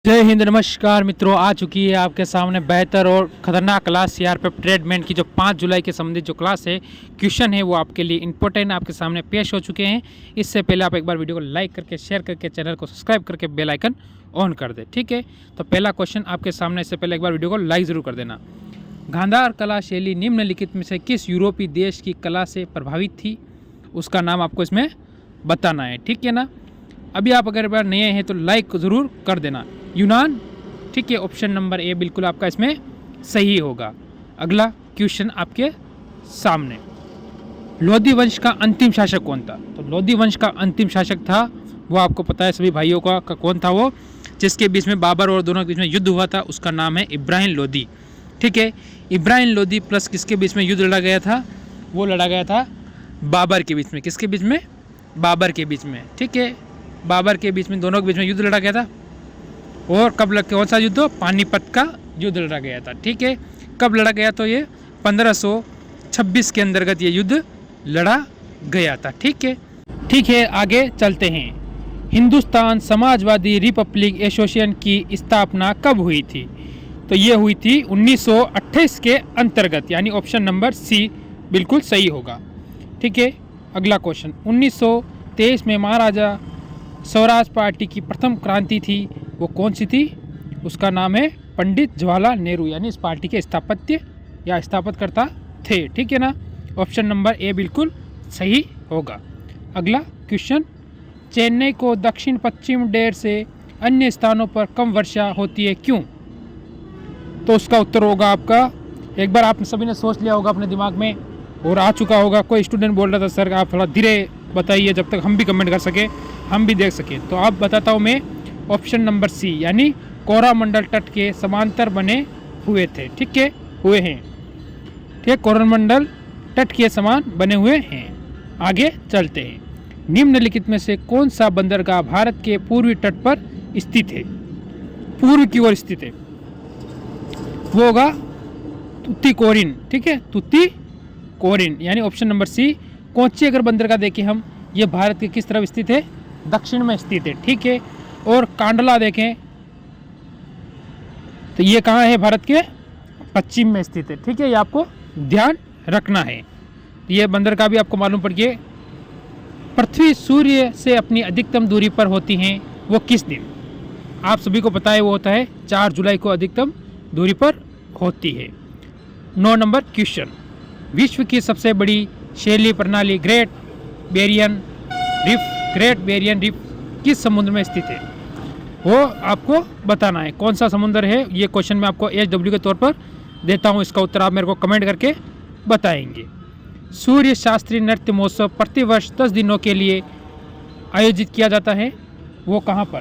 जय हिंद, नमस्कार मित्रों। आ चुकी है आपके सामने बेहतर और ख़तरनाक क्लास सीआरपीएफ ट्रेडमैन की जो 5 जुलाई के संबंधित जो क्लास है, क्वेश्चन है वो आपके लिए इंपॉर्टेंट आपके सामने पेश हो चुके हैं। इससे पहले आप एक बार वीडियो को लाइक करके शेयर करके चैनल को सब्सक्राइब करके बेल आइकन ऑन कर दे, ठीक है। तो पहला क्वेश्चन आपके सामने, इससे पहले एक बार वीडियो को लाइक ज़रूर कर देना। गांधार कला शैली निम्नलिखित में से किस यूरोपीय देश की कला से प्रभावित थी? उसका नाम आपको इसमें बताना है, ठीक है ना। अभी आप अगर बार नए हैं तो लाइक ज़रूर कर देना। यूनान, ठीक है। ऑप्शन नंबर ए बिल्कुल आपका इसमें सही होगा। अगला क्वेश्चन आपके सामने, लोधी वंश का अंतिम शासक कौन था? तो लोधी वंश का अंतिम शासक था, वो आपको पता है सभी भाइयों का कौन था वो, जिसके बीच में बाबर और दोनों के बीच में युद्ध हुआ था। उसका नाम है इब्राहिम लोधी, ठीक है। इब्राहिम लोधी प्लस किसके बीच में युद्ध लड़ा गया था? वो लड़ा गया था बाबर के बीच में। किसके बीच में? बाबर के बीच में, ठीक है। बाबर के बीच में, दोनों के बीच में युद्ध लड़ा गया था। और कब कौन सा युद्ध? पानीपत का युद्ध लड़ा गया था, ठीक है। कब लड़ा गया? तो ये 1526 के अंतर्गत ये युद्ध लड़ा गया था, ठीक है। ठीक है, आगे चलते हैं। हिंदुस्तान समाजवादी रिपब्लिक एसोसिएशन की स्थापना कब हुई थी? तो ये हुई थी 1928 के अंतर्गत, यानी ऑप्शन नंबर सी बिल्कुल सही होगा, ठीक है। अगला क्वेश्चन, 1923 में महाराजा स्वराज पार्टी की प्रथम क्रांति थी, वो कौन सी थी? उसका नाम है पंडित जवाहरलाल नेहरू, यानी इस पार्टी के स्थापत्य या स्थापनकर्ता थे, ठीक है ना। ऑप्शन नंबर ए बिल्कुल सही होगा। अगला क्वेश्चन, चेन्नई को दक्षिण पश्चिम डेर से अन्य स्थानों पर कम वर्षा होती है, क्यों? तो उसका उत्तर होगा आपका, एक बार आप सभी ने सोच लिया होगा अपने दिमाग में और आ चुका होगा। कोई स्टूडेंट बोल रहा था सर आप थोड़ा धीरे बताइए, जब तक हम भी कमेंट कर सके, हम भी देख सकें। तो आप बताता हूँ मैं, ऑप्शन नंबर सी, यानी कोरोमंडल तट के समांतर बने हुए थे, ठीक है, हुए हैं, ठीक है। कोरोमंडल तट के समान बने हुए हैं। आगे चलते हैं। निम्नलिखित में से कौन सा बंदरगाह भारत के पूर्वी तट पर स्थित है? पूर्व की ओर स्थित है, वो होगा तुतीकोरिन, ठीक है, तुतीकोरिन, यानी ऑप्शन नंबर सी। कोच्चि अगर बंदरगाह देखें हम, ये भारत के किस तरफ स्थित है? दक्षिण में स्थित है, ठीक है। और कांडला देखें तो ये कहाँ है? भारत के पश्चिम में स्थित है, ठीक है। ये आपको ध्यान रखना है। ये बंदरगाह भी आपको मालूम पड़िए। पृथ्वी सूर्य से अपनी अधिकतम दूरी पर होती हैं, वो किस दिन? आप सभी को पता है, वो होता है 4 जुलाई को अधिकतम दूरी पर होती है। 9 नंबर क्वेश्चन, विश्व की सबसे बड़ी शैलीय प्रणाली ग्रेट बैरियर रीफ किस समुद्र में स्थित है? वो आपको बताना है। कौन सा समुद्र है? ये क्वेश्चन मैं आपको HW के तौर पर देता हूँ, इसका उत्तर आप मेरे को कमेंट करके बताएंगे। सूर्य शास्त्रीय नृत्य महोत्सव प्रतिवर्ष 10 दिनों के लिए आयोजित किया जाता है, वो कहाँ पर?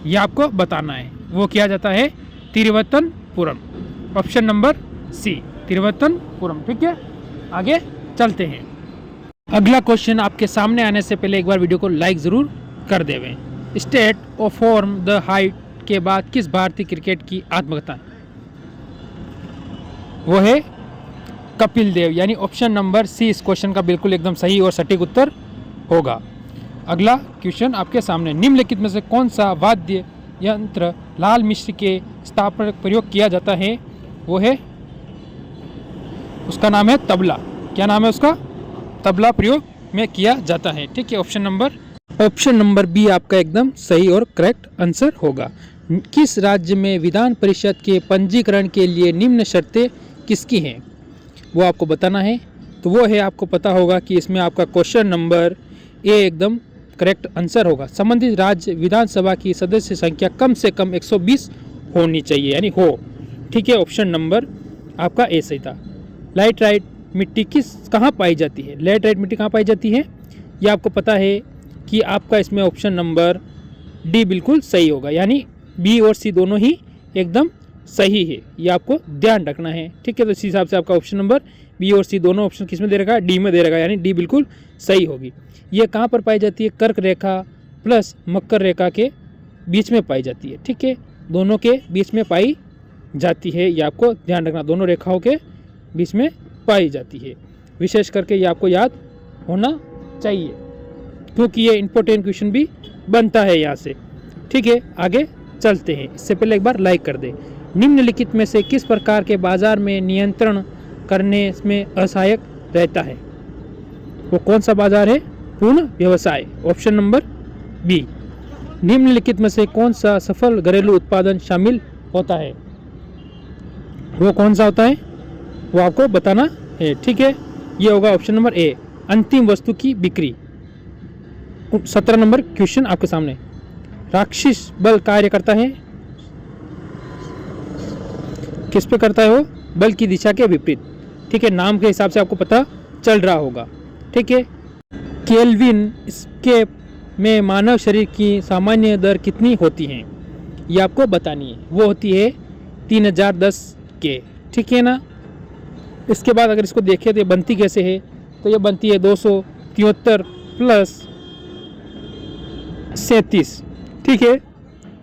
ये आपको बताना है। वो किया जाता है Thiruvananthapuram, option number C, Thiruvananthapuram, ठीक है। आगे चलते हैं। अगला क्वेश्चन आपके सामने आने से पहले एक बार वीडियो को लाइक ज़रूर कर देवें। State of form the height के बाद किस भारतीय क्रिकेट की आत्मकथा? वो है कपिल देव, यानी ऑप्शन नंबर सी इस क्वेश्चन का बिल्कुल एकदम सही और सटीक उत्तर होगा। अगला क्वेश्चन आपके सामने, निम्नलिखित में से कौन सा वाद्य यंत्र लाल मिश्र के स्थापना प्रयोग किया जाता है? वो है, उसका नाम है तबला। क्या नाम है उसका? तबला प्रयोग में किया जाता है, ठीक है। ऑप्शन नंबर बी आपका एकदम सही और करेक्ट आंसर होगा। किस राज्य में विधान परिषद के पंजीकरण के लिए निम्न शर्तें किसकी हैं? वो आपको बताना है। तो वो है, आपको पता होगा कि इसमें आपका क्वेश्चन नंबर ए एकदम करेक्ट आंसर होगा। संबंधित राज्य विधानसभा की सदस्य संख्या कम से कम 120 होनी चाहिए, यानी हो, ठीक है। ऑप्शन नंबर आपका ए सही था। लैटराइट मिट्टी कहाँ पाई जाती है? लैटराइट मिट्टी कहाँ पाई जाती है? ये आपको पता है कि आपका इसमें ऑप्शन नंबर डी बिल्कुल सही होगा, यानी बी और सी दोनों ही एकदम सही है। ये आपको ध्यान रखना है, ठीक है। तो इस हिसाब से आपका ऑप्शन नंबर बी और सी दोनों ऑप्शन किस में दे रखा है? डी में दे रखा है, यानी डी बिल्कुल सही होगी। ये कहाँ पर पाई जाती है? कर्क रेखा प्लस मकर रेखा के बीच में पाई जाती है, ठीक है। दोनों के बीच में पाई जाती है, ये आपको ध्यान रखना, दोनों रेखाओं के बीच में पाई जाती है। विशेष करके ये आपको याद होना चाहिए, क्योंकि ये इंपॉर्टेंट क्वेश्चन भी बनता है यहाँ से, ठीक है। आगे चलते हैं। इससे पहले एक बार लाइक कर दें। निम्नलिखित में से किस प्रकार के बाजार में नियंत्रण करने में असहायक रहता है? वो कौन सा बाजार है? पूर्ण व्यवसाय, ऑप्शन नंबर बी। निम्नलिखित में से कौन सा सफल घरेलू उत्पादन शामिल होता है? वो कौन सा होता है वो आपको बताना है, ठीक है। ये होगा ऑप्शन नंबर ए, अंतिम वस्तु की बिक्री। 17 नंबर क्वेश्चन आपके सामने। राक्षस बल कार्य करता है किस पे करता है? वो बल की दिशा के विपरीत, ठीक है। नाम के हिसाब से आपको पता चल रहा होगा, ठीक है। केल्विन स्केप में मानव शरीर की सामान्य दर कितनी होती है? ये आपको बतानी है। वो होती है 3010 के, ठीक है ना। इसके बाद अगर इसको देखें तो ये बनती कैसे है? तो ये बनती है 273 प्लस 37, ठीक है।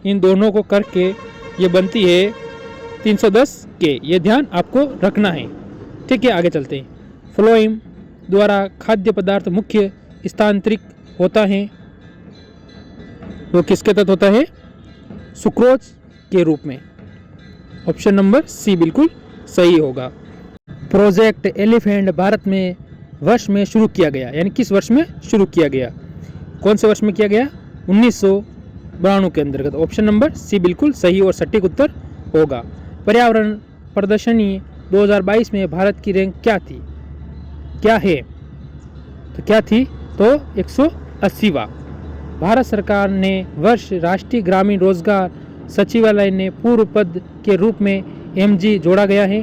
इन दोनों को करके ये बनती है 310 के। ये ध्यान आपको रखना है, ठीक है। आगे चलते हैं। फ्लोएम द्वारा खाद्य पदार्थ मुख्य स्थानांतरित होता है, वो किसके तहत होता है? सुक्रोज के रूप में। ऑप्शन नंबर सी बिल्कुल सही होगा। प्रोजेक्ट एलिफेंट भारत में वर्ष में शुरू किया गया, यानी किस वर्ष में शुरू किया गया? कौन से वर्ष में किया गया? 1992 के अंतर्गत। ऑप्शन नंबर सी बिल्कुल सही और सटीक उत्तर होगा। पर्यावरण प्रदर्शनी 2022 में भारत की रैंक क्या थी? क्या है? तो क्या थी? तो 180वां। भारत सरकार ने वर्ष राष्ट्रीय ग्रामीण रोजगार सचिवालय ने पूर्व पद के रूप में एमजी जोड़ा गया है।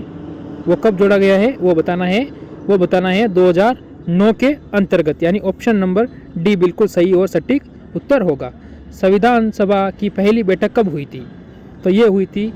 वो कब जोड़ा गया है वो बताना है। वो बताना है 2009 के अंतर्गत, यानी ऑप्शन नंबर डी बिल्कुल सही और सटीक उत्तर होगा। संविधान सभा की पहली बैठक कब हुई थी? तो ये हुई थी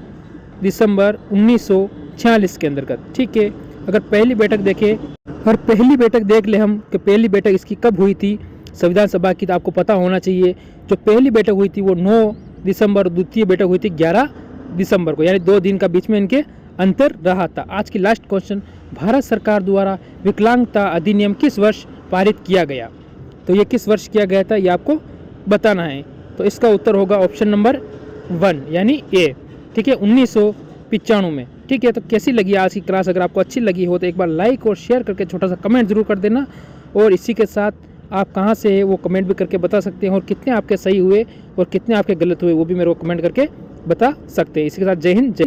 दिसंबर 1946 के अंतर्गत, ठीक है। अगर पहली बैठक देखें और पहली बैठक देख ले हम कि पहली बैठक इसकी कब हुई थी संविधान सभा की, तो आपको पता होना चाहिए। जो पहली बैठक हुई थी वो 9 दिसंबर, द्वितीय बैठक हुई थी 11 दिसंबर को, यानी 2 दिन का बीच में इनके अंतर रहा था। आज की लास्ट क्वेश्चन, भारत सरकार द्वारा विकलांगता अधिनियम किस वर्ष पारित किया गया? तो ये किस वर्ष किया गया था ये आपको बताना है। तो इसका उत्तर होगा ऑप्शन नंबर 1 यानी ए, ठीक है, 1995 में, ठीक है। तो कैसी लगी आज की क्लास? अगर आपको अच्छी लगी हो तो एक बार लाइक और शेयर करके छोटा सा कमेंट जरूर कर देना। और इसी के साथ आप कहाँ से है वो कमेंट भी करके बता सकते हैं, और कितने आपके सही हुए और कितने आपके गलत हुए वो भी मेरे को कमेंट करके बता सकते हैं। इसी के साथ जय हिंद, जय